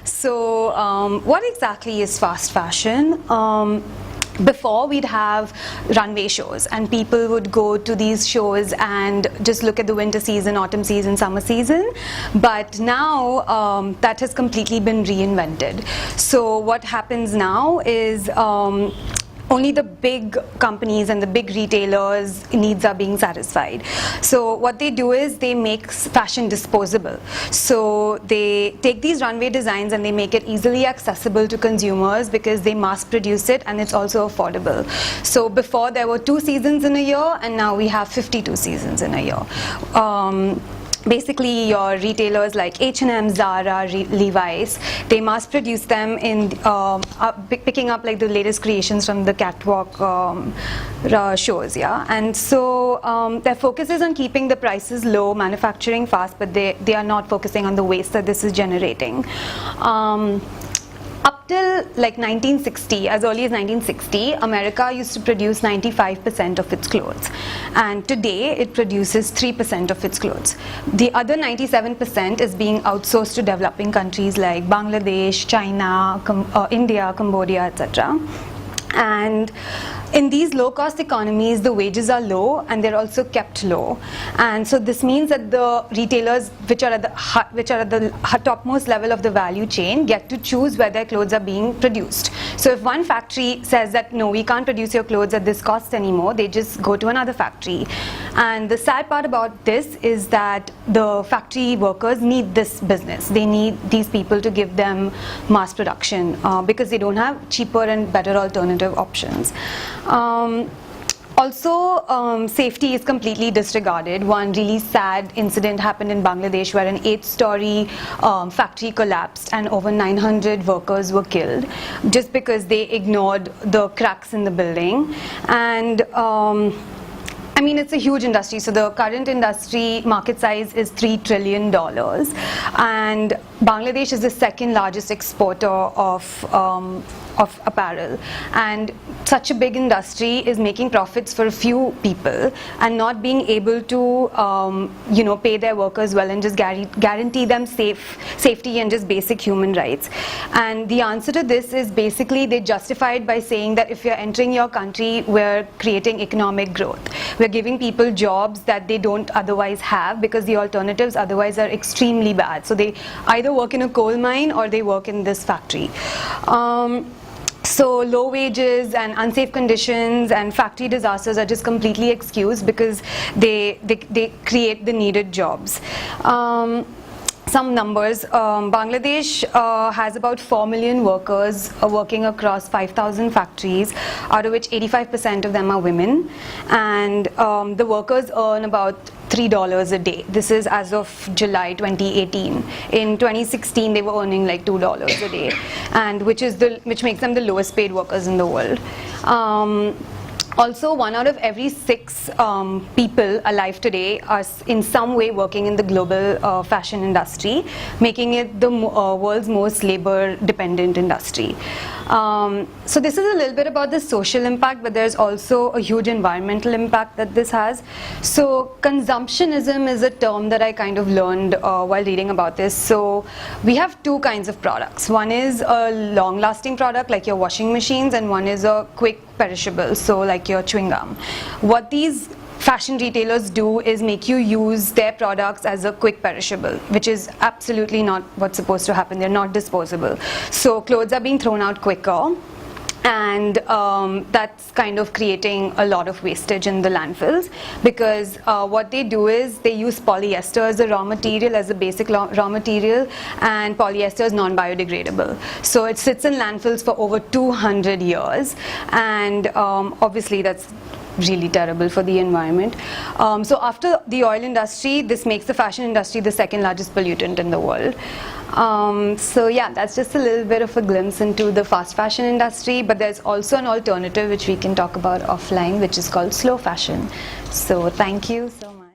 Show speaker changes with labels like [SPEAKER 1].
[SPEAKER 1] So what exactly is fast fashion? Before, we'd have runway shows and people would go to these shows and just look at the winter season, autumn season, summer season. But now that has completely been reinvented. So what happens now is only the big companies and the big retailers' needs are being satisfied. So what they do is they make fashion disposable. So they take these runway designs and they make it easily accessible to consumers because they mass produce it and it's also affordable. So before there were 2 seasons in a year and now we have 52 seasons in a year. Basically, your retailers like H&M, Zara, Levi's, they mass produce them in picking up like the latest creations from the catwalk shows, yeah. And so their focus is on keeping the prices low, manufacturing fast, but they are not focusing on the waste that this is generating. Up till like 1960, as early as 1960, America used to produce 95% of its clothes. And today, it produces 3% of its clothes. The other 97% is being outsourced to developing countries like Bangladesh, China, India, Cambodia, etc. And in these low-cost economies, the wages are low and they're also kept low. And so this means that the retailers, which are at the topmost level of the value chain, get to choose where their clothes are being produced. So if one factory says that, no, we can't produce your clothes at this cost anymore, they just go to another factory. And the sad part about this is that the factory workers need this business. They need these people to give them mass production because they don't have cheaper and better alternative options. Also, safety is completely disregarded. One really sad incident happened in Bangladesh where an 8-story factory collapsed and over 900 workers were killed just because they ignored the cracks in the building. And I mean, it's a huge industry. So the current industry market size is $3 trillion. And Bangladesh is the 2nd largest exporter of apparel, and such a big industry is making profits for a few people and not being able to pay their workers well and just guarantee them safety and just basic human rights. And the answer to this is basically they justify it by saying that if you're entering your country, we're creating economic growth. We're giving people jobs that they don't otherwise have because the alternatives otherwise are extremely bad. So they either work in a coal mine or they work in this factory. So low wages and unsafe conditions and factory disasters are just completely excused because they create the needed jobs. Some numbers, Bangladesh has about 4 million workers working across 5,000 factories, out of which 85% of them are women. And the workers earn about $3 a day. This is as of July 2018. In 2016, they were earning like $2 a day, and which makes them the lowest paid workers in the world. Also, 1 out of every 6 people alive today are in some way working in the global fashion industry, making it the world's most labor-dependent industry. So this is a little bit about the social impact, but there's also a huge environmental impact that this has. So consumptionism is a term that I kind of learned while reading about this. So we have 2 kinds of products. One is a long-lasting product like your washing machines, and one is a quick perishable, so like your chewing gum. What these fashion retailers do is make you use their products as a quick perishable, which is absolutely not what's supposed to happen. They're not disposable. So clothes are being thrown out quicker, and that's kind of creating a lot of wastage in the landfills because what they do is they use polyester as a raw material, as a basic raw material, and polyester is non-biodegradable. So it sits in landfills for over 200 years, and obviously that's really terrible for the environment. So after the oil industry, this makes the fashion industry the 2nd largest pollutant in the world. So yeah, that's just a little bit of a glimpse into the fast fashion industry, but there's also an alternative which we can talk about offline, which is called slow fashion. So thank you so much.